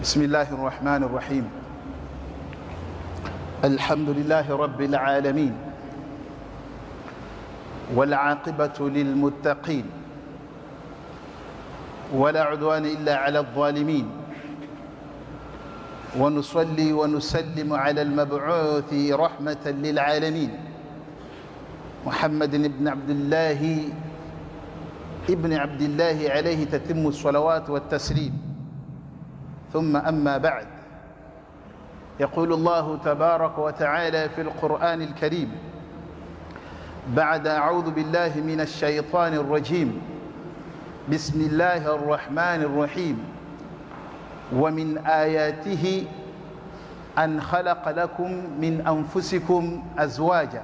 بسم الله الرحمن الرحيم. الحمد لله رب العالمين والعاقبة للمتقين ولا عدوان إلا على الظالمين، ونصلي ونسلم على المبعوث رحمة للعالمين محمد بن عبد الله عليه تتم الصلوات والتسليم. ثم أما بعد، يقول الله تبارك وتعالى في القرآن الكريم بعد أعوذ بالله من الشيطان الرجيم: بسم الله الرحمن الرحيم. ومن آياته أن خلق لكم من أنفسكم أزواجا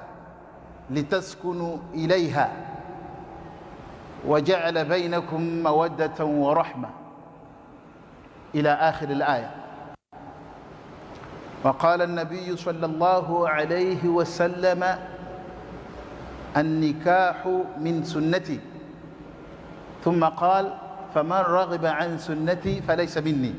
لتسكنوا إليها وجعل بينكم مودة ورحمة إلى آخر الآية. وقال النبي صلى الله عليه وسلم: النكاح من سنتي. ثم قال: فمن رغب عن سنتي فليس مني.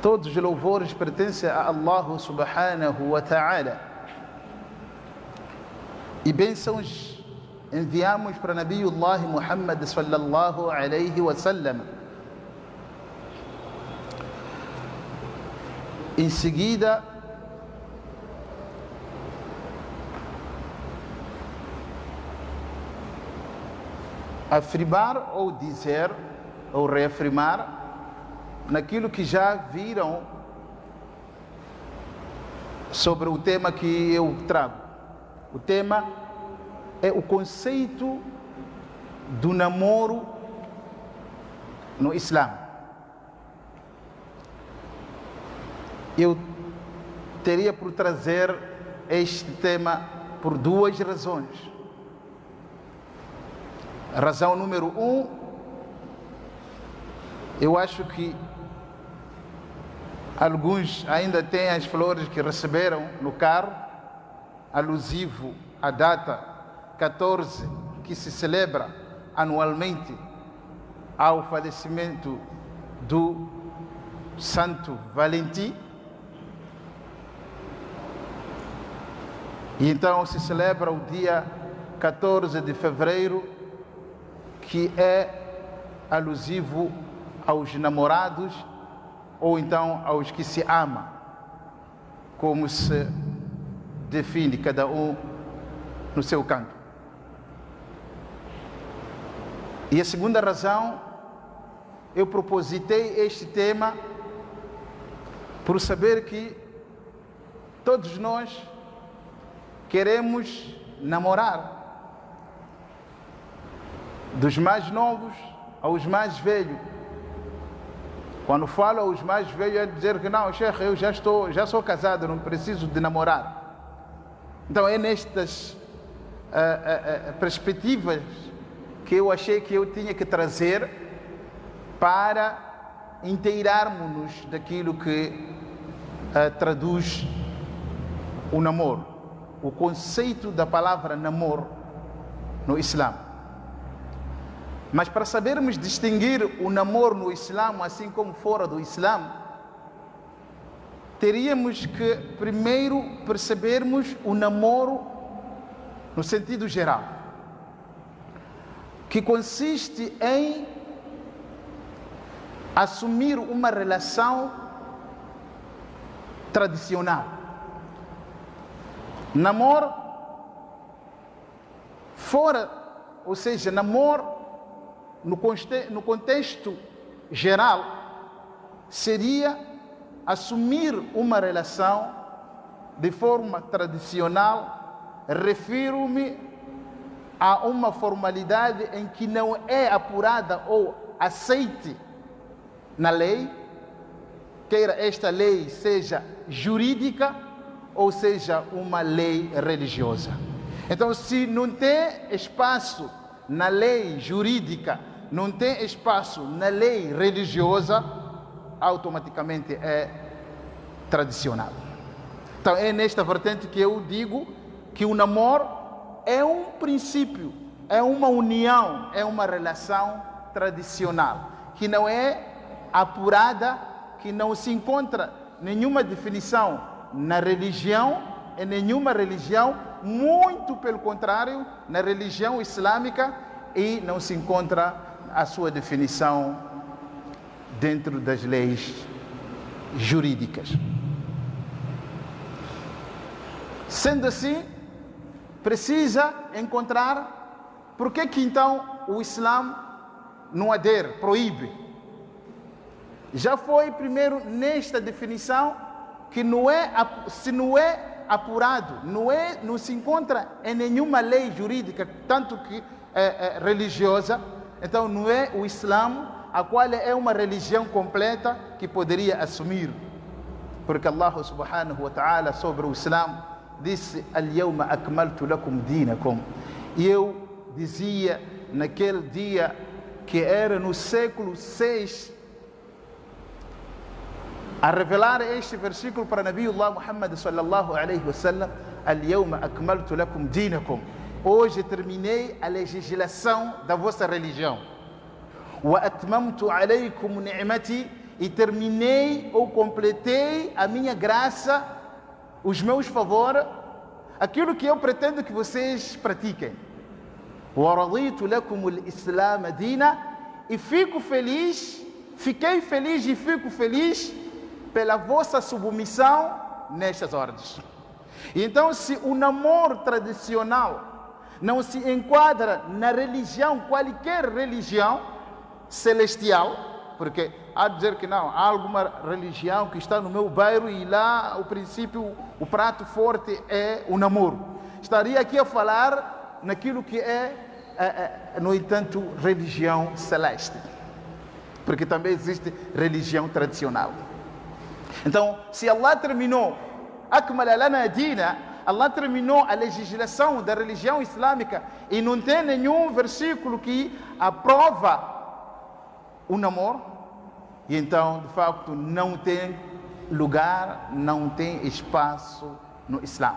Todos os louvores pertencem a Allah subhanahu wa ta'ala. E bênçãos enviamos para Nabiullah Muhammad sallallahu alayhi wa sallam. Em seguida, afirmar ou dizer ou reafirmar naquilo que já viram sobre o tema que eu trago. O tema é o conceito do namoro no Islã. Eu teria por trazer este tema por duas razões. A razão número 1, eu acho que alguns ainda têm as flores que receberam no carro, alusivo à data 14, que se celebra anualmente ao falecimento do Santo Valentim. E então se celebra o dia 14 de fevereiro, que é alusivo aos namorados ou então aos que se amam, como se define cada um no seu canto. E a segunda razão, eu propositei este tema por saber que todos nós queremos namorar, dos mais novos aos mais velhos. Quando falo aos mais velhos, é dizer que não, Sheikh, eu já sou casado, não preciso de namorar. Então é nestas perspectivas que eu achei que eu tinha que trazer para inteirarmos-nos daquilo que traduz o namoro, o conceito da palavra namoro no Islã. Mas para sabermos distinguir o namoro no Islã, assim como fora do Islã, teríamos que primeiro percebermos o namoro no sentido geral, que consiste em assumir uma relação tradicional. Namoro fora, ou seja, namoro no contexto geral, seria assumir uma relação de forma tradicional. Refiro-me a uma formalidade em que não é apurada ou aceite na lei, queira esta lei seja jurídica ou seja uma lei religiosa. Então, se não tem espaço na lei jurídica, não tem espaço na lei religiosa, automaticamente é tradicional. Então é nesta vertente que eu digo que o namoro é um princípio, é uma união, é uma relação tradicional, que não é apurada, que não se encontra nenhuma definição na religião, em nenhuma religião, muito pelo contrário, na religião islâmica, e não se encontra a sua definição dentro das leis jurídicas. Sendo assim, precisa encontrar por que então o Islã não adere, proíbe. Já foi primeiro nesta definição que se não é apurado, não se encontra em nenhuma lei jurídica, tanto que religiosa, então não é o Islã, a qual é uma religião completa que poderia assumir. Porque Allah subhanahu wa ta'ala sobre o Islã disse: Al-yawma akmaltu lakum dinakum. E eu dizia naquele dia, que era no século 6, a revelar este versículo para Nabiullah Muhammad sallallahu alaihi wasallam: Al-yawma akmaltu lakum dinakum. Hoje terminei a legislação da vossa religião. Wa atmamtu alaykum ni'mati. E terminei ou completei a minha graça, os meus favores, aquilo que eu pretendo que vocês pratiquem. Wa raditu lakum al-islam dina. E fiquei feliz e fico feliz pela vossa submissão nestas ordens. Então, se o namoro tradicional não se enquadra na religião, qualquer religião celestial, porque há de dizer que não, há alguma religião que está no meu bairro e lá o princípio, o prato forte é o namoro. Estaria aqui a falar naquilo que no entanto, religião celeste, porque também existe religião tradicional. Então, se Allah terminou akmala lana dina, Allah terminou a legislação da religião islâmica e não tem nenhum versículo que aprova o namoro, e então, de facto, não tem lugar, não tem espaço no Islã.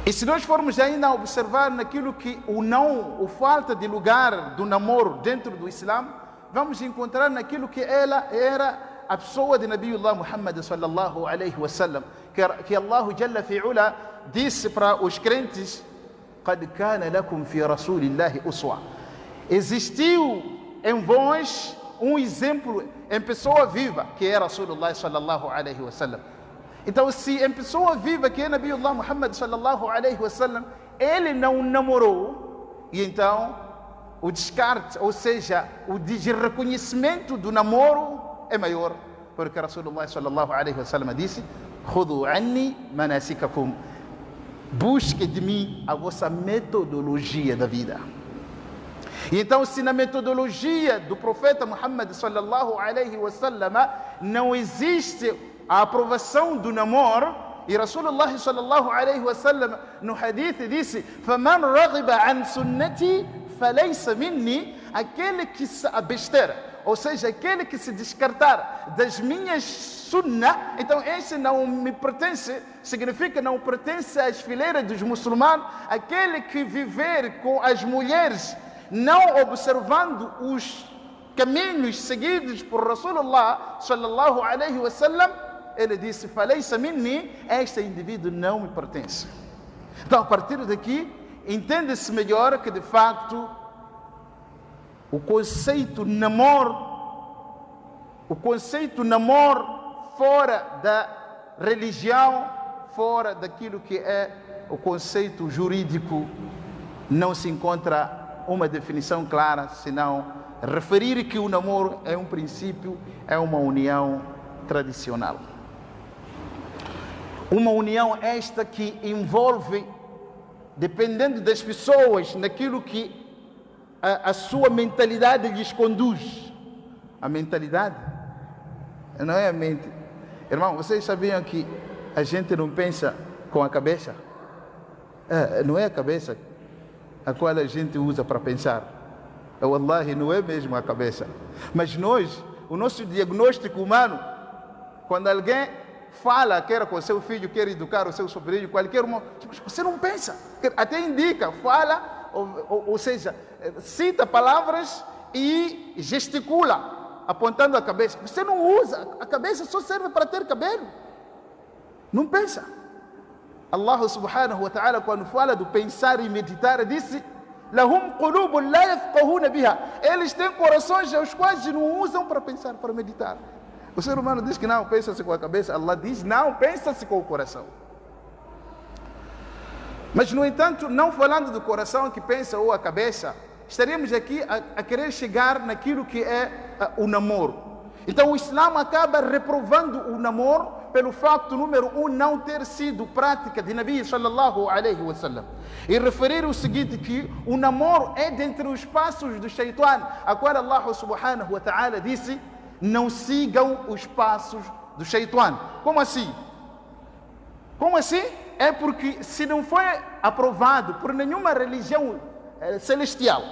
E se nós formos ainda observar naquilo que o falta de lugar do namoro dentro do Islã, vamos encontrar naquilo que ela era a pessoa de Nabiullah Muhammad sallallahu alaihi wasallam, que Allah Jalla fi'ula disse para os crentes: Qad kana lakum fi rasulillahi uswa. Existiu em vós um exemplo em pessoa viva, que é Rasulullah sallallahu alaihi wasallam. Então, se em pessoa viva, que é Nabiullah Muhammad sallallahu alaihi wasallam, ele não namorou, e então o descarte, ou seja, o desreconhecimento do namoro é maior, porque Rasulullah sallallahu alaihi wasallam disse: Khudu anni manasikakum. Busque de mim a vossa metodologia da vida. E então, se na metodologia do profeta Muhammad sallallahu alaihi wasallam não existe a aprovação do namoro, e Rasulullah sallallahu alaihi wasallam no hadith disse: "Faman raghiba an sunnati falaysa minni", aquele que se abster, ou seja, aquele que se descartar das minhas sunnah, então esse não me pertence, significa não pertence às fileiras dos muçulmanos. Aquele que viver com as mulheres não observando os caminhos seguidos por Rasulullah sallallahu alaihi wasallam, ele disse: "Falaysa minni", este indivíduo não me pertence. Então, a partir daqui, entende-se melhor que, de facto, o conceito namoro fora da religião, fora daquilo que é o conceito jurídico, não se encontra uma definição clara, senão referir que o namoro é um princípio, é uma união tradicional. Uma união esta que envolve, dependendo das pessoas, naquilo que a sua mentalidade lhes conduz. A mentalidade não é a mente. Irmão, vocês sabiam que a gente não pensa com a cabeça? Não é a cabeça a qual a gente usa para pensar. Wallahi, não é mesmo a cabeça. Mas o nosso diagnóstico humano, quando alguém fala, quer com seu filho, quer educar o seu sobrinho, qualquer um, você não pensa, até indica, fala ou seja, cita palavras e gesticula, apontando a cabeça. Você não usa, a cabeça só serve para ter cabelo. Não pensa. Allah subhanahu wa ta'ala, quando fala do pensar e meditar, disse: Lahum qulubun la yafqahuna biha. Eles têm corações os quais não usam para pensar, para meditar. O ser humano diz que não, pensa-se com a cabeça. Allah diz: não, pensa-se com o coração. Mas, no entanto, não falando do coração que pensa ou a cabeça, estaríamos aqui a querer chegar naquilo que é o namoro. Então o Islã acaba reprovando o namoro pelo facto, número 1, não ter sido prática de Nabi sallallahu alaihi wasallam. E referir o seguinte, que o namoro é dentre os passos do Shaitan, a qual Allah subhanahu wa ta'ala disse: não sigam os passos do Shaitan. Como assim? Como assim? É porque se não foi aprovado por nenhuma religião celestial,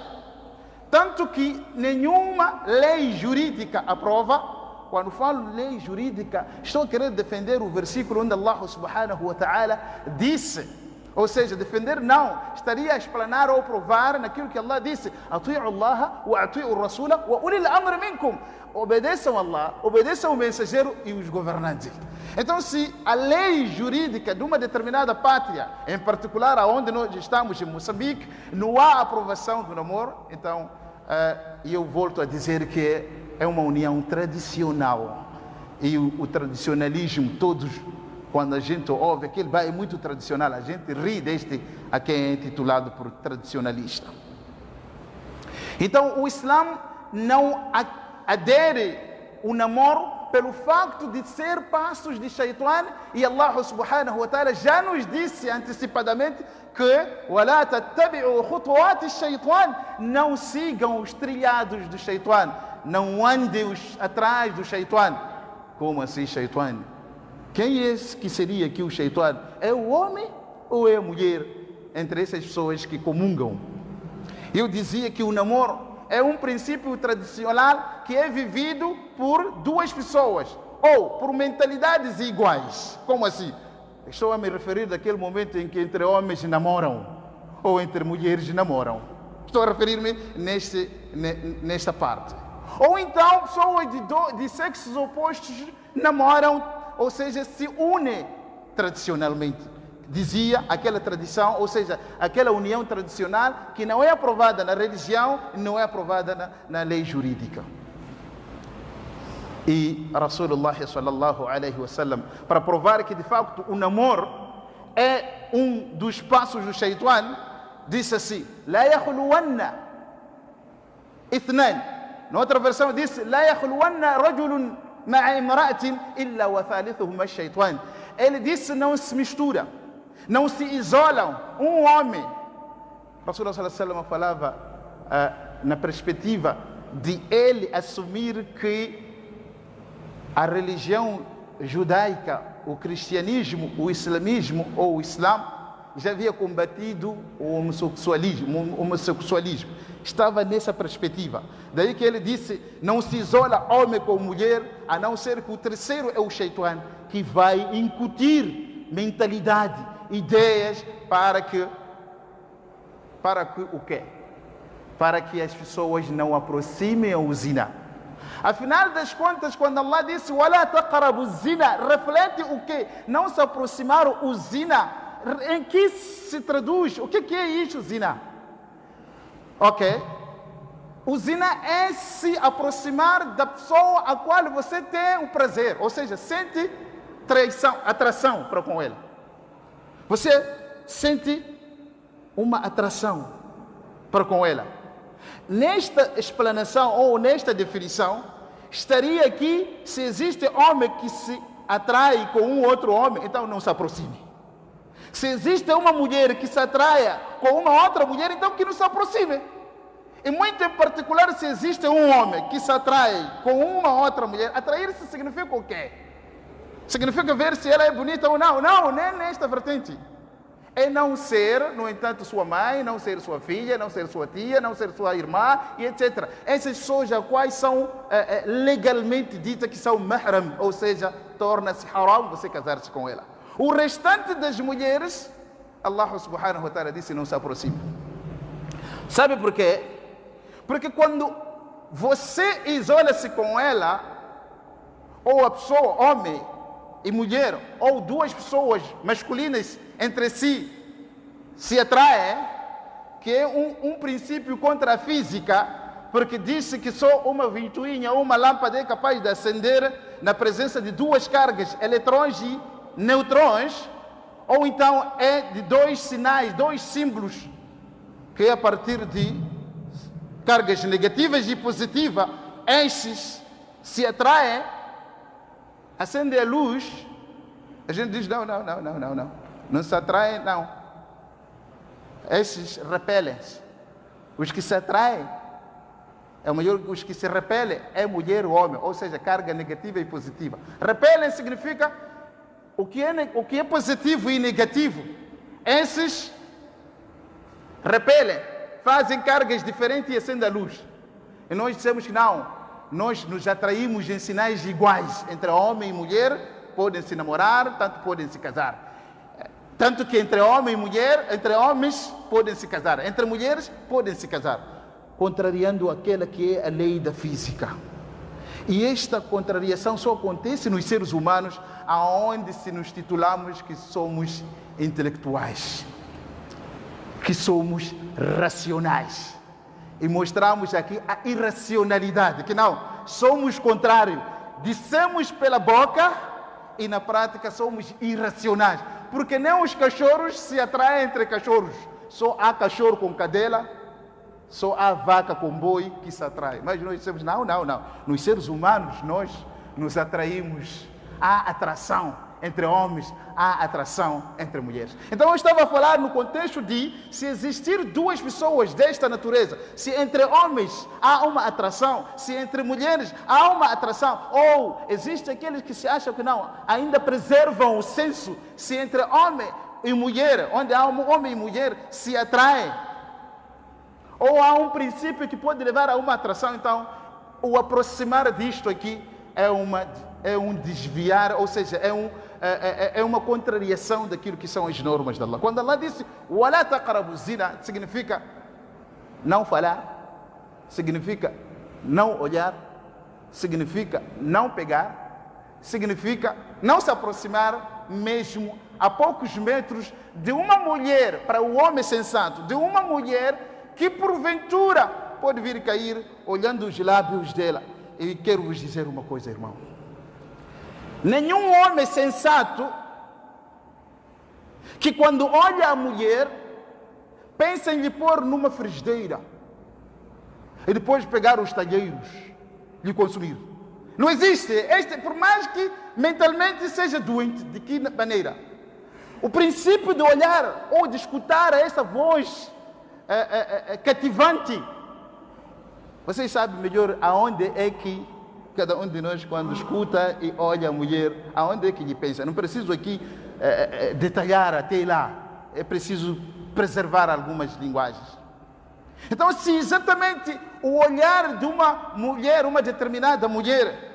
tanto que nenhuma lei jurídica aprova. Quando falo lei jurídica, estou querendo defender o versículo onde Allah subhanahu wa ta'ala disse, ou seja, defender não, estaria a explanar ou provar naquilo que Allah disse: ati'u Allah wa ati'u o Rasula wa ulil amri minkum. Obedeçam Allah, obedeçam o mensageiro e os governantes. Então, se a lei jurídica de uma determinada pátria, em particular aonde nós estamos, em Moçambique, não há aprovação do namoro, então eu volto a dizer que é uma união tradicional. E o tradicionalismo, todos, quando a gente ouve aquilo, é muito tradicional, a gente ri deste a quem é intitulado por tradicionalista. Então o Islã não adere o namoro pelo facto de ser passos de Shaitan, e Allah subhanahu wa ta'ala já nos disse antecipadamente que وَلَا تَتَّبِعُوا خُطُوَاتِ الشَّيْطَانِ, não sigam os trilhados do Shaitan, não andem atrás do Shaitan. Como assim Shaitan? Quem é esse que seria aqui o Shaitan? É o homem ou é a mulher? Entre essas pessoas que comungam. Eu dizia que o namoro é um princípio tradicional que é vivido por duas pessoas, ou por mentalidades iguais. Como assim? Estou a me referir daquele momento em que entre homens namoram, ou entre mulheres namoram. Estou a referir-me nesta parte. Ou então pessoas de sexos opostos namoram, ou seja, se unem tradicionalmente. Dizia aquela tradição, ou seja, aquela união tradicional que não é aprovada na religião, não é aprovada na lei jurídica. E Rasulullah sallallahu alaihi wasallam, para provar que de facto o namoro é um dos passos do Shaitan, disse assim: La yakhluwanna ithnan. Na outra versão disse: La yakhluwanna rajulun ma'a imra'atin illa wa thalithuhuma ash-shaytan. Ele disse: não se mistura, não se isolam um homem. Rasulullah sallallahu alaihi wasallam falava na perspectiva de ele assumir que a religião judaica, o cristianismo, o islamismo ou o islã já havia combatido o homossexualismo. Estava nessa perspectiva. Daí que ele disse: não se isola homem com mulher, a não ser que o terceiro é o Shaitan, que vai incutir mentalidade, ideias para que o quê? Para que as pessoas não aproximem ao zina. Afinal das contas, quando Allah disse وَلَا تَقْرَبُوا الزِّنَا, reflete o quê? Não se aproximar o zina. Em que se traduz? O que é isso, zina? Ok? O zina é se aproximar da pessoa a qual você tem o prazer, ou seja, sente atração para com ela. Você sente uma atração para com ela. Nesta explanação ou nesta definição, estaria aqui: se existe homem que se atrai com um outro homem, então não se aproxime. Se existe uma mulher que se atraia com uma outra mulher, então que não se aproxime. E muito em particular, se existe um homem que se atrai com uma outra mulher, atrair-se significa o quê? Significa ver se ela é bonita ou não. Não, nem nesta vertente. É não ser, no entanto, sua mãe, não ser sua filha, não ser sua tia, não ser sua irmã, e etc. Essas pessoas as quais são legalmente ditas que são mahram, ou seja, torna-se haram você casar-se com ela. O restante das mulheres, Allah subhanahu wa ta'ala disse: não se aproxime. Sabe por quê? Porque quando você isola-se com ela, ou a pessoa, homem e mulher, ou duas pessoas masculinas entre si se atraem, que é um princípio contra a física, porque disse que só uma ventoinha ou uma lâmpada é capaz de acender na presença de duas cargas, eletrões e neutrões, ou então é de dois sinais, dois símbolos, que a partir de cargas negativas e positivas, estes se atraem, acendem a luz, a gente diz, não se atraem, não. Estes repelem-se. Os que se atraem, os que se repelem é mulher ou homem, ou seja, carga negativa e positiva. Repelem significa o que é positivo e negativo. Esses repelem, fazem cargas diferentes e acendem a luz. E nós dissemos que não, nós nos atraímos em sinais iguais. Entre homem e mulher podem se namorar, tanto podem se casar. Tanto que entre homem e mulher, entre homens podem se casar, entre mulheres podem se casar, contrariando aquela que é a lei da física. E esta contrariação só acontece nos seres humanos, aonde se nos titulamos que somos intelectuais, que somos racionais, e mostramos aqui a irracionalidade, que não, somos contrário, dissemos pela boca e na prática somos irracionais, porque nem os cachorros se atraem entre cachorros, só há cachorro com cadela, só há vaca com boi que se atrai. Mas nós dizemos, não, nos seres humanos nós nos atraímos, há atração entre homens, há atração entre mulheres. Então eu estava a falar no contexto de se existir duas pessoas desta natureza, se entre homens há uma atração, se entre mulheres há uma atração, ou existem aqueles que se acham que não, ainda preservam o senso, se entre homem e mulher, onde há um homem e mulher se atraem, ou há um princípio que pode levar a uma atração, então o aproximar disto aqui é um desviar, ou seja, é uma contrariação daquilo que são as normas de Allah. Quando Allah disse "Wala taqrabu zina", significa não falar, significa não olhar, significa não pegar, significa não se aproximar mesmo a poucos metros de uma mulher, para o homem sensato, de uma mulher que porventura pode vir cair olhando os lábios dela. E quero vos dizer uma coisa, irmão. Nenhum homem sensato que quando olha a mulher pensa em lhe pôr numa frigideira e depois pegar os talheiros e lhe consumir. Não existe. Por mais que mentalmente seja doente, de que maneira? O princípio de olhar ou de escutar essa voz cativante. Vocês sabem melhor aonde é que cada um de nós, quando escuta e olha a mulher, aonde é que lhe pensa? Não preciso aqui detalhar até lá. É preciso preservar algumas linguagens. Então, se exatamente o olhar de uma mulher, uma determinada mulher,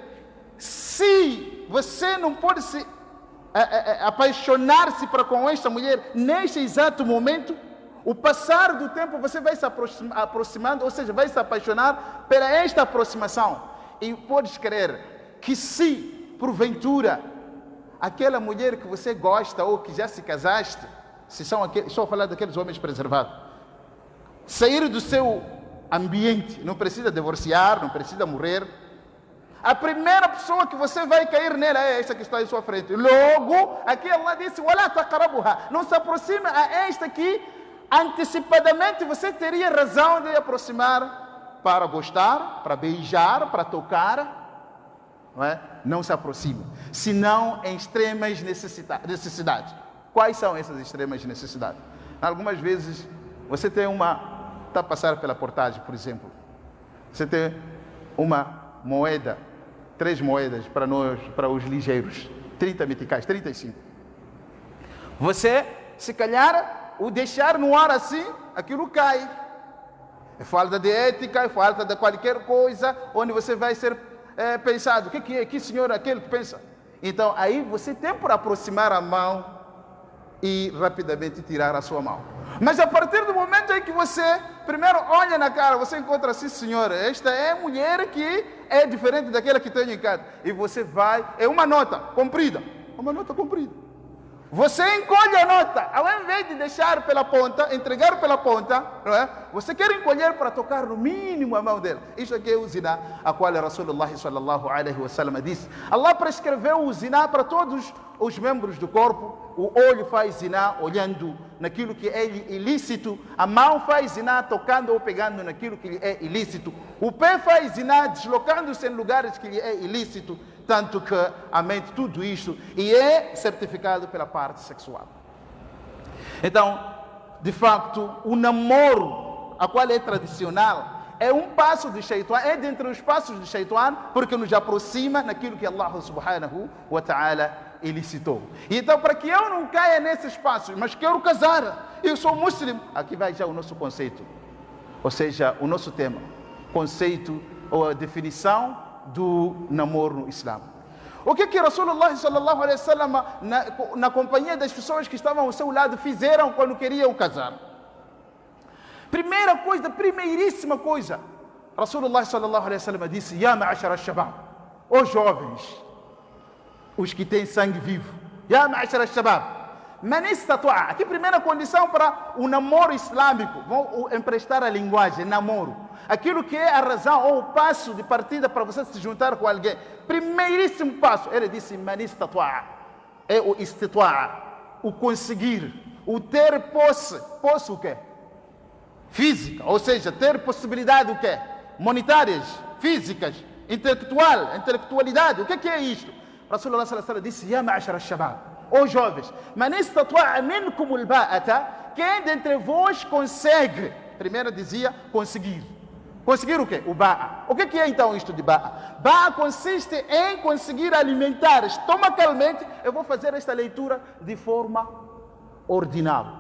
se você não pode se apaixonar-se para com esta mulher neste exato momento, o passar do tempo você vai se aproximando, ou seja, vai se apaixonar pela esta aproximação. E podes crer que se, porventura, aquela mulher que você gosta ou que já se casaste, estou a falar daqueles homens preservados, sair do seu ambiente, não precisa divorciar, não precisa morrer, a primeira pessoa que você vai cair nela é esta que está em sua frente. Logo, aqui Allah disse, "Wala taqrabuha", não se aproxima a esta que antecipadamente você teria razão de aproximar para gostar, para beijar, para tocar. Não se aproxima, senão em extremas necessidades. Quais são essas extremas necessidades? Algumas vezes você está a passar pela portagem, por exemplo, você tem uma moeda, 3 moedas para os ligeiros, 30 meticais, 35. Você, se calhar, o deixar no ar assim, aquilo cai. É falta de ética, é falta de qualquer coisa, onde você vai ser pensado. O que é? Que senhor é aquele que pensa? Então, aí você tem por aproximar a mão e rapidamente tirar a sua mão. Mas a partir do momento em que você primeiro olha na cara, você encontra assim, senhora, esta é a mulher que é diferente daquela que tenho em casa. E você vai, é uma nota comprida. Você encolhe a nota, ao invés de deixar pela ponta, entregar pela ponta, não é? Você quer encolher para tocar no mínimo a mão dele. Isto aqui é o zina, a qual Rasulullah sallallahu alaihi wasallam disse. Allah prescreveu o zina para todos os membros do corpo. O olho faz zina olhando naquilo que é ilícito, a mão faz zina tocando ou pegando naquilo que lhe é ilícito, o pé faz zina deslocando-se em lugares que lhe é ilícito, tanto que a mente, tudo isto, e é certificado pela parte sexual. Então, de facto, o namoro, a qual é tradicional, é um passo de Shaitan, é dentre os passos de Shaitan, porque nos aproxima naquilo que Allah subhanahu wa ta'ala ilicitou. E então, para que eu não caia nesses passos, mas quero casar, eu sou muçulmano, aqui vai já o nosso conceito, ou seja, o nosso tema, conceito ou a definição do namoro no Islã. O que Rasulullah sallallahu alaihi wasallam na companhia das pessoas que estavam ao seu lado fizeram quando queriam casar? Primeira coisa, primeiríssima coisa, Rasulullah sallallahu alaihi wasallam disse: Ya ma'ashara al-shabab, os jovens, os que têm sangue vivo, Ya ma'ashara al-shabab, man istata'a. Aqui primeira condição para o namoro islâmico, vou emprestar a linguagem, namoro. Aquilo que é a razão ou o passo de partida para você se juntar com alguém. Primeiríssimo passo, ele disse, man istata'a, é o istita'a, o conseguir, o ter posse. Posse o quê? Física, ou seja, ter possibilidade o quê? Monetárias, físicas, intelectualidade. O que é isto? Rasulullah sallallahu alaihi wasallam disse, Ya ma'ashara al-shabab, os jovens, man istata'a minkum al-ba'ata, quem dentre vós consegue, primeiro dizia, conseguir. Conseguir o quê? O ba'a. O que é então isto de ba'a? Ba'a consiste em conseguir alimentar estomacalmente. Eu vou fazer esta leitura de forma ordinária.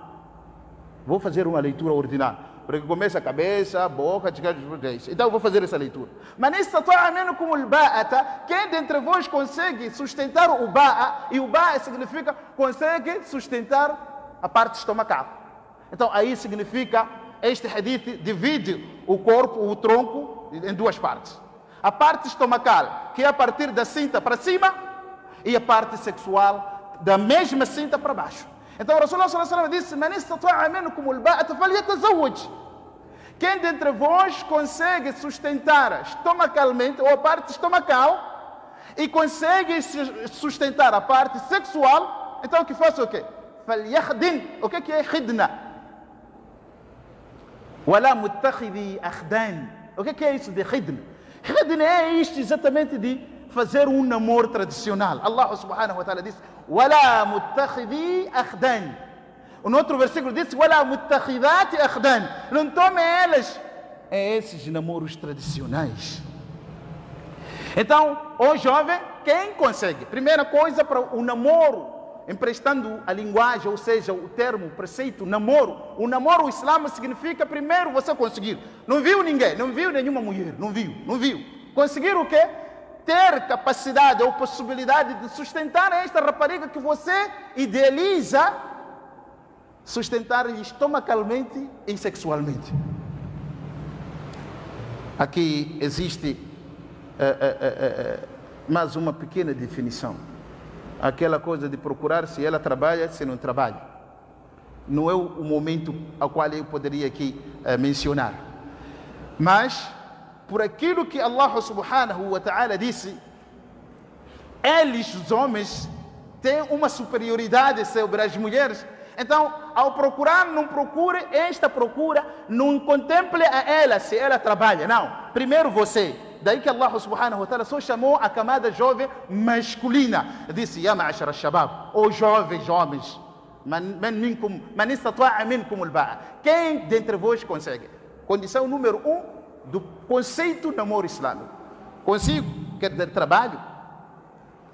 Vou fazer uma leitura ordinária. Porque começa a cabeça, a boca, então eu vou fazer essa leitura. Mas istata'a minkum al-ba'ata, quem dentre vós consegue sustentar o ba'a, e o ba'a significa consegue sustentar a parte estomacal. Então aí significa, este hadith divide o corpo, o tronco, em duas partes. A parte estomacal, que é a partir da cinta para cima, e a parte sexual, da mesma cinta para baixo. Então o Rasulullah sallallahu alaihi wasallam disse, Man istata'a minkum al-ba'ata falyatazawwaj. Quem dentre vós consegue sustentar estomacalmente, ou a parte estomacal, e consegue sustentar a parte sexual, então que faça o quê? Falyahdin. O que é khidna? Wala muttakhidhi akhdan. O que é isso de khidna? Khidna é isto exatamente de fazer um namoro tradicional. Allah subhanahu wa ta'ala diz, Wala muttakhidhi akhdan. O outro versículo diz, Wala muttakhidati akhdan. Não tomem elas esses namoros tradicionais. Então, o jovem, quem consegue? Primeira coisa para o namoro, emprestando a linguagem, ou seja, o termo, o preceito, namoro. O namoro, o Islã significa primeiro você conseguir. Não viu ninguém, não viu nenhuma mulher, não viu. Conseguir o quê? Ter capacidade ou possibilidade de sustentar esta rapariga que você idealiza, sustentar estomacalmente e sexualmente. Aqui existe mais uma pequena definição. Aquela coisa de procurar se ela trabalha, se não trabalha. Não é o momento ao qual eu poderia aqui mencionar. Mas, por aquilo que Allah subhanahu wa ta'ala disse, eles, os homens, têm uma superioridade sobre as mulheres. Então, ao procurar, não procure esta procura, não contemple a ela se ela trabalha. Não, primeiro você. Daí que Allah subhanahu wa ta'ala só chamou a camada jovem masculina. Disse, Ya ma'ashara al-shabab, os jovens homens, man istata'a minkum al-ba'a. Quem dentre vós consegue? Condição número 1 do conceito namoro islâmico. Consigo? Quer dizer, trabalho?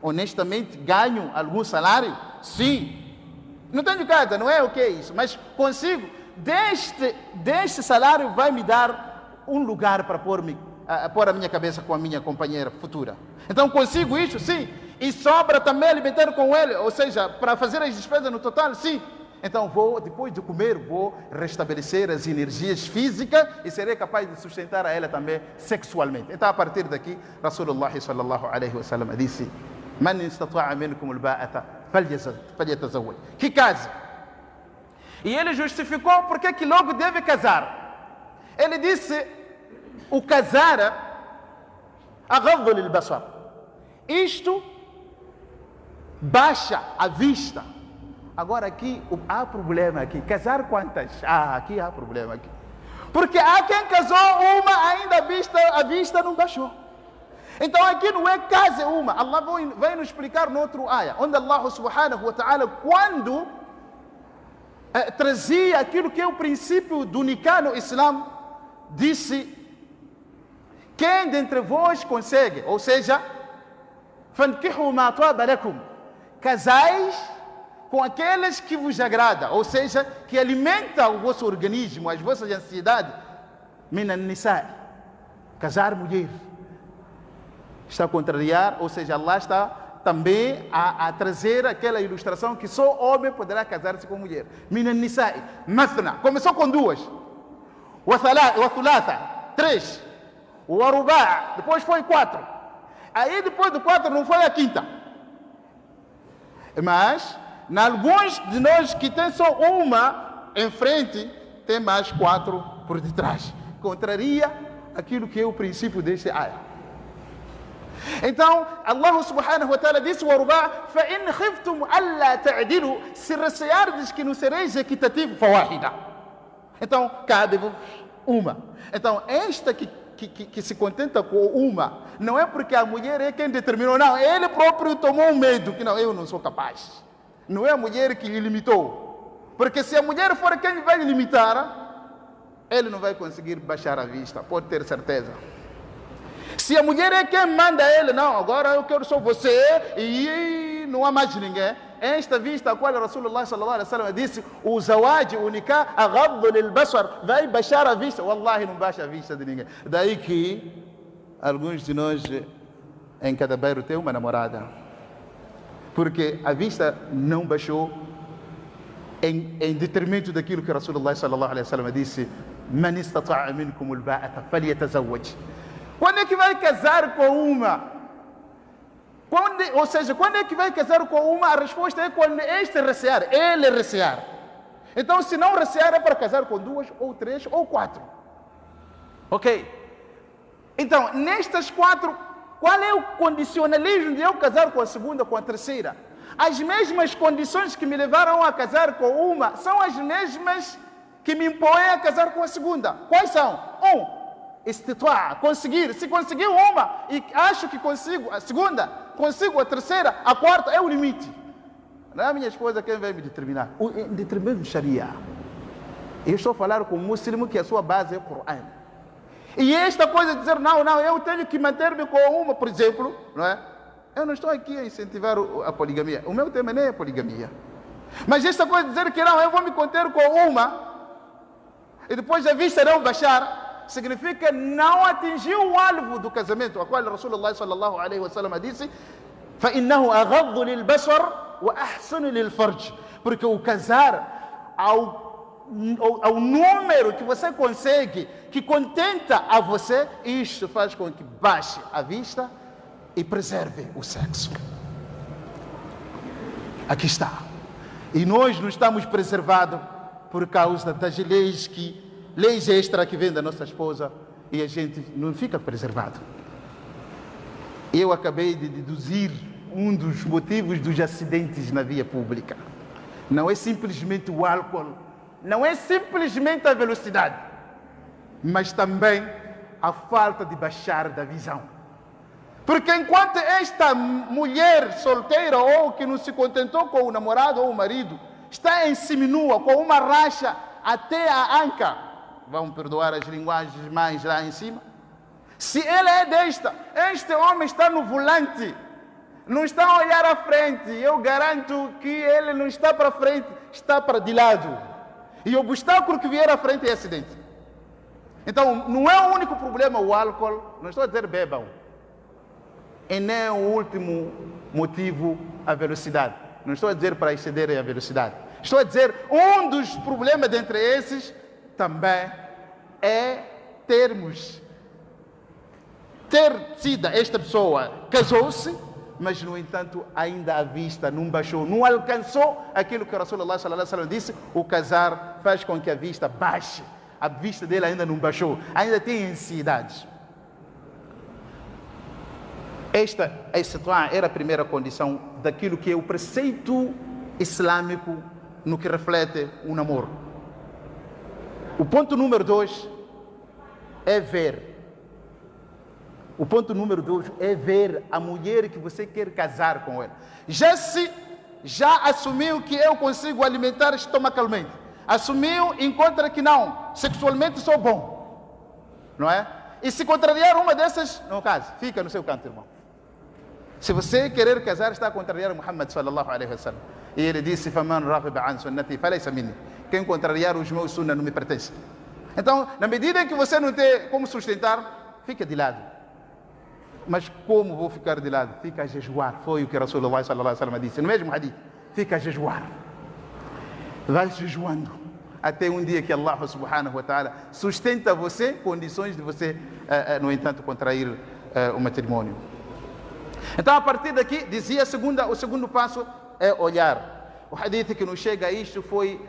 Honestamente, ganho algum salário? Sim. Não tenho casa, não é o que é isso, mas consigo. Deste salário vai me dar um lugar para pôr a minha cabeça com a minha companheira futura. Então consigo isso? Sim. E sobra também alimentar com ele, ou seja, para fazer as despesas no total? Sim. Então depois de comer, vou restabelecer as energias físicas e serei capaz de sustentar a ela também sexualmente. Então, a partir daqui, Rasulullah sallallahu alaihi wasallam disse: Man istata'a minkum al-ba'ata falyatazawwaj. Que case. E ele justificou porque que logo deve casar. Ele disse: o casar, aghaddu lil-basar. Isto baixa a vista. Agora aqui há problema aqui. Casar quantas? Aqui há problema aqui. Porque há quem casou uma, ainda a vista não baixou. Então aqui não é case uma. Allah vai nos explicar no outro ayah, onde Allah subhanahu wa ta'ala, quando trazia aquilo que é o princípio do nikah no Islã, disse: quem dentre vós consegue, ou seja, fankihu ma taba lakum, casais com aqueles que vos agrada, ou seja, que alimenta o vosso organismo, as vossas ansiedades. Minan nisa, casar mulher. Está a contrariar, ou seja, Allah está também a trazer aquela ilustração que só homem poderá casar-se com mulher. Minan nisa, mathna, começou com duas. Wa thulatha, três. Wa ruba', depois foi quatro. Aí depois do quatro não foi a quinta. Mas em alguns de nós que tem só uma em frente, tem mais quatro por detrás. Contraria aquilo que é o princípio deste ayah. Então, Allah subhanahu wa ta'ala disse: وَرُبَاعَ فَإِنْ خِفْتُمْ أَلَّا تَعْدِلُوا. Se receardes que não sereis equitativo, فَوَاحِدًا. Então, cabe-vos uma. Então, esta que se contenta com uma, não é porque a mulher é quem determinou, não. Ele próprio tomou um medo, que não, eu não sou capaz. Não é a mulher que lhe limitou. Porque se a mulher for quem vai lhe limitar, ele não vai conseguir baixar a vista, pode ter certeza. Se a mulher é quem manda ele, não, agora eu quero só você e não há mais ninguém. Esta vista a qual Rasulullah sallallahu alaihi wasallam disse: o zawaj, o nikah, aghaddu lil-basar, vai baixar a vista. Wallahi, não baixa a vista de ninguém. Daí que alguns de nós em cada bairro tem uma namorada. Porque a vista não baixou em detrimento daquilo que Rasulullah sallallahu alaihi wasallam disse: Man istata'a minkum al-ba'ata falyatazawwaj. Quando é que vai casar com uma? Ou seja, quando é que vai casar com uma? A resposta é quando este recear, ele recear. Então, se não recear, é para casar com duas, ou três, ou quatro. Ok? Então, nestas quatro, qual é o condicionalismo de eu casar com a segunda, com a terceira? As mesmas condições que me levaram a casar com uma são as mesmas que me impõem a casar com a segunda. Quais são? Istita'a, conseguir. Se conseguir uma e acho que consigo a segunda, consigo a terceira, a quarta, é o limite. Não é a minha esposa quem vai me determinar. Determina o Sharia. Eu estou a falar com um muçulmano que a sua base é o Corão. E esta coisa de dizer, não, eu tenho que manter-me com uma, por exemplo, não é? Eu não estou aqui a incentivar a poligamia. O meu tema nem é poligamia. Mas esta coisa de dizer que não, eu vou me conter com uma e depois a vista não baixar, significa não atingir o alvo do casamento, a qual Rasulullah sallallahu alaihi wasallam disse: فَإِنَّهُ أَغَضُّ لِلْبَصَرِ وَأَحْسَنُ لِلْفَرْجِ. Porque o casar ao número que você consegue, que contenta a você, isto faz com que baixe a vista e preserve o sexo. Aqui está. E nós não estamos preservados por causa das leis extra que vem da nossa esposa, e a gente não fica preservado. Eu acabei de deduzir um dos motivos dos acidentes na via pública. Não é simplesmente o álcool, não é simplesmente a velocidade, mas também a falta de baixar da visão. Porque enquanto esta mulher solteira ou que não se contentou com o namorado ou o marido está em seminua, com uma racha até a anca, vão perdoar as linguagens mais lá em cima, se ele é este homem está no volante, não está a olhar à frente, eu garanto que ele não está para frente, está para de lado, e o obstáculo que vier à frente é acidente. Então não é o único problema o álcool, não estou a dizer bebam, e nem é o último motivo a velocidade, não estou a dizer para excederem a velocidade, Estou a dizer, um dos problemas dentre esses também é ter sido esta pessoa, casou-se, mas no entanto ainda a vista não baixou, não alcançou aquilo que o Rasulullah sallallahu alaihi wasallam disse: o casar faz com que a vista baixe. A vista dele ainda não baixou, ainda tem ansiedades. Esta era a primeira condição daquilo que é o preceito islâmico no que reflete o namoro. O ponto número 2 é ver. O ponto número 2 é ver a mulher que você quer casar com ela. Já assumiu que eu consigo alimentar estomacalmente. Assumiu, encontra que não, sexualmente sou bom. Não é? E se contrariar uma dessas, não case, fica no seu canto, irmão. Se você querer casar, está a contrariar Muhammad sallallahu alaihi wasallam. E ele disse: "Faman raghiba an sunnati falaysa minni." Quem contrariar os meus sunnah não me pertence. Então, na medida em que você não tem como sustentar, fica de lado. Mas como vou ficar de lado? Fica a jejuar. Foi o que Rasulullah sallallahu alaihi wasallam disse no mesmo hadith. Fica a jejuar. Vai jejuando até um dia que Allah subhanahu wa ta'ala sustenta você, condições de você, no entanto, contrair o matrimônio. Então, a partir daqui, dizia o segundo passo é olhar. O hadith que nos chega a isto foi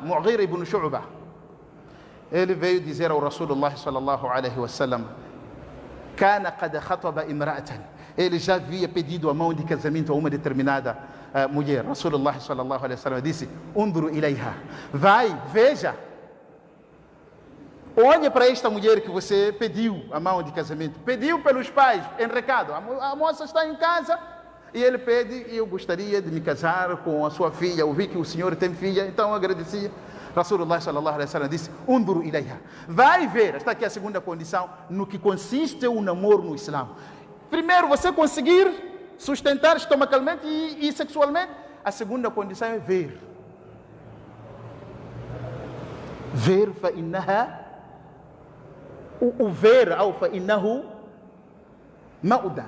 Mughira ibn Shu'ba. Ele veio dizer ao Rasulullah sallallahu alaihi wasallam: "Kana qad khataba imra'atan." Ele já havia pedido a mão de casamento a uma determinada mulher. Rasulullah sallallahu alaihi wasallam disse: "Unduru ilayha." Vai, veja. Olhe para esta mulher que você pediu a mão de casamento. Pediu pelos pais, em recado. A moça está em casa e ele pede: "Eu gostaria de me casar com a sua filha. Eu vi que o senhor tem filha, então eu agradecia." Rasulullah sallallahu alaihi wasallam disse: "Unduru ilayha." Vai ver. Está aqui a segunda condição no que consiste o namoro no Islã. Primeiro, você conseguir sustentar estomacalmente e sexualmente. A segunda condição é ver. Ver, fa innaha. O ver, ou fa innahu mauda.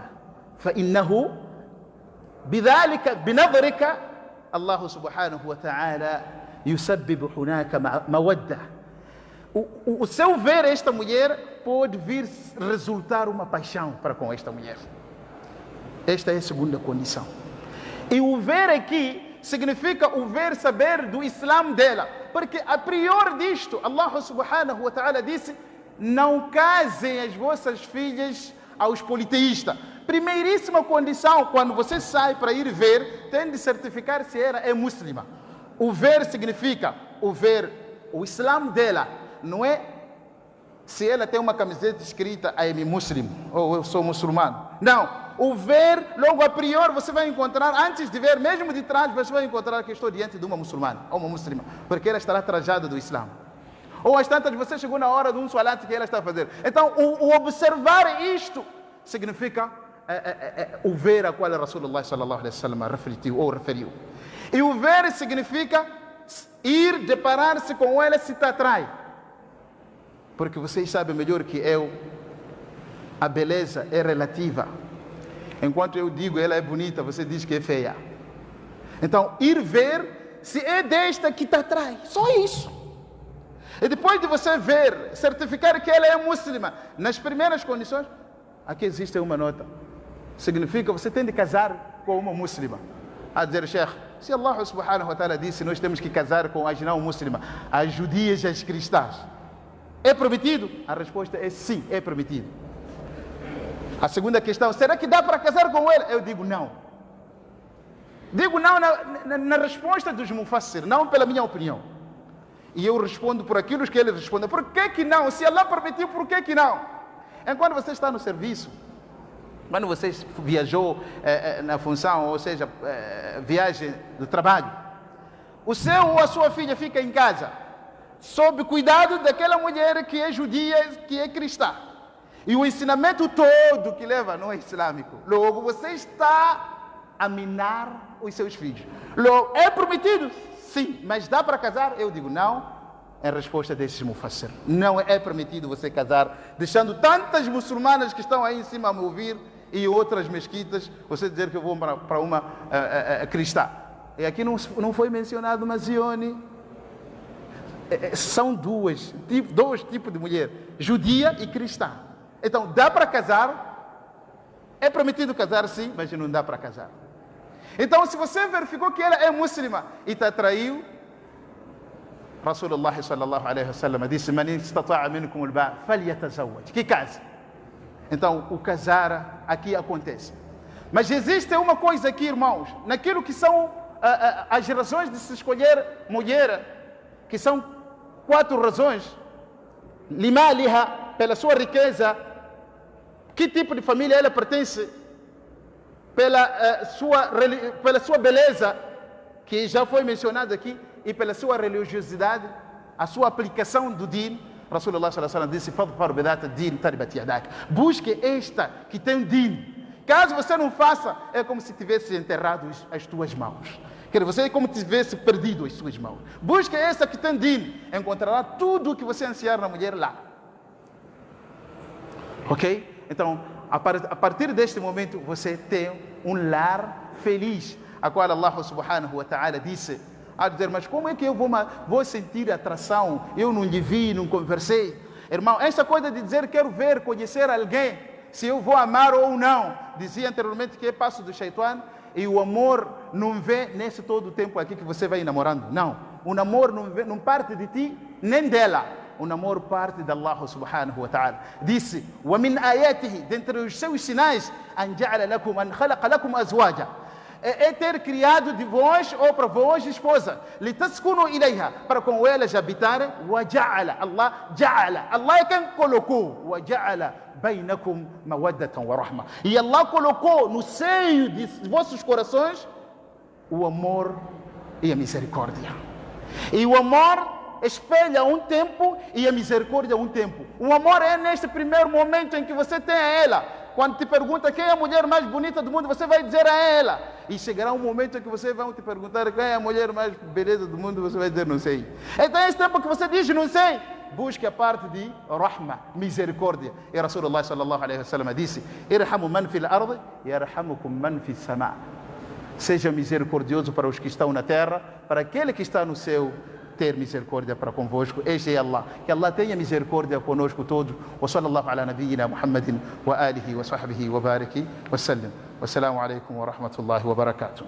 Fa innahu bidhalika, binadrika, Allah subhanahu wa ta'ala yusabbibu hunaka mawadda. O seu ver esta mulher pode vir resultar uma paixão para com esta mulher. Esta é a segunda condição. E o ver aqui significa o ver, saber do Islã dela. Porque a priori disto, Allah subhanahu wa ta'ala disse: "Não casem as vossas filhas aos politeístas." Primeiríssima condição, quando você sai para ir ver, tem de certificar se ela é muçulmana. O ver significa o ver o Islã dela. Não é se ela tem uma camiseta escrita "I am Muslim" ou "eu sou muçulmano". Não. O ver, logo a priori, você vai encontrar, antes de ver, mesmo de trás, você vai encontrar que estou diante de uma muçulmana ou uma muslima, porque ela estará trajada do Islã. Ou às tantas, você chegou na hora de um salat que ela está a fazer. Então, o observar isto significa o ver a qual Rasulullah sallallahu alaihi wasallam refletiu ou referiu. E o ver significa ir deparar-se com ela se te atrai. Porque vocês sabem melhor que eu, a beleza é relativa. Enquanto eu digo ela é bonita, você diz que é feia. Então, ir ver se é desta que te atrai. Só isso. E depois de você ver, certificar que ela é muçulmana, nas primeiras condições, aqui existe uma nota. Significa que você tem de casar com uma muçulmana. A dizer: "Sheikh, se Allah subhanahu wa ta'ala disse nós temos que casar com as não muçulmanas, as judias e as cristãs, é permitido?" A resposta é sim, é permitido. A segunda questão: será que dá para casar com ela? Eu digo não. Digo não na resposta dos mufassir, não pela minha opinião. E eu respondo por aquilo que ele responde. Por que não? Se Allah permitiu, por que não? Enquanto você está no serviço, quando você viajou na função, ou seja, viagem do trabalho, o seu ou a sua filha fica em casa, sob cuidado daquela mulher que é judia, que é cristã. E o ensinamento todo que leva não é islâmico. Logo, você está a minar os seus filhos. Logo, é permitido? Sim. Mas dá para casar? Eu digo não. É a resposta desses mufassir. Não é permitido você casar, deixando tantas muçulmanas que estão aí em cima a me ouvir e outras mesquitas, você dizer que eu vou para uma cristã. E aqui não foi mencionado Mazione. São dois tipos de mulher, judia e cristã. Então, dá para casar, é permitido casar sim, mas não dá para casar. Então, se você verificou que ela é muçulmana e te atraiu, Rasulullah sallallahu alaihi wasallam disse: "Man istata'a minkum al-ba'a falyatazawwaj", que case. Então, o casar aqui acontece. Mas existe uma coisa aqui, irmãos, naquilo que são as razões de se escolher mulher, que são 4 razões. Limaliha, pela sua riqueza, que tipo de família ela pertence, pela sua beleza, que já foi mencionado aqui, e pela sua religiosidade, a sua aplicação do din. Rasulullah sallallahu alaihi wasallam disse: "Fadfar bidat ad-din taribat yadak". Busque esta que tem din. Caso você não faça, é como se tivesse enterrado as tuas mãos. Você é como se tivesse perdido as suas mãos. Busque essa que tem din. Encontrará tudo o que você ansiar na mulher lá. Ok? Então, a partir deste momento, você tem um lar feliz, a qual Allah subhanahu wa ta'ala disse, a dizer: mas como é que eu vou sentir atração? Eu não lhe vi, não conversei. Irmão, essa coisa de dizer quero ver, conhecer alguém, se eu vou amar ou não, dizia anteriormente que é passo do Shaitan, e o amor não vem nesse todo o tempo aqui que você vai namorando. Não, o namoro não parte de ti, nem dela. O namoro parte de Allah subhanahu wa ta'ala. Disse: وَمِنْ آيَاتِهِ, dentre os seus sinais, أَنْ جَعَلَ لَكُمْ أَنْ خَلَقَ لَكُمْ أَزْوَاجًا, é ter criado de vós ou para vós esposa, لِتَسْكُنُوا إِلَيْهَا, para com elas habitarem. وَجَعَلَ, Allah é quem colocou, وَجَعَلَ بَيْنَكُمْ مَوَدَّةً وَرَحْمَةً, e Allah colocou no seio de vossos corações o amor e a misericórdia. E o amor espelha um tempo e a misericórdia um tempo. O amor é neste primeiro momento em que você tem a ela. Quando te pergunta quem é a mulher mais bonita do mundo, você vai dizer a ela. E chegará um momento em que você vai te perguntar quem é a mulher mais beleza do mundo, você vai dizer não sei. Então esse tempo que você diz não sei, busque a parte de rahma, misericórdia. E Rasulullah sallallahu alaihi wasallam disse: "Irhamu man fil ardi yarhamukum man fis sama". Seja misericordioso para os que estão na terra, para aquele que está no céu ter misericórdia para convosco. Este é Allah. Que Allah tenha misericórdia conosco todos. Wa sallallahu ala nabiyyina Muhammadin wa alihi wa sahbihi wa bariki wa sallam. Wassalamu alaikum wa rahmatullahi wa barakatuh.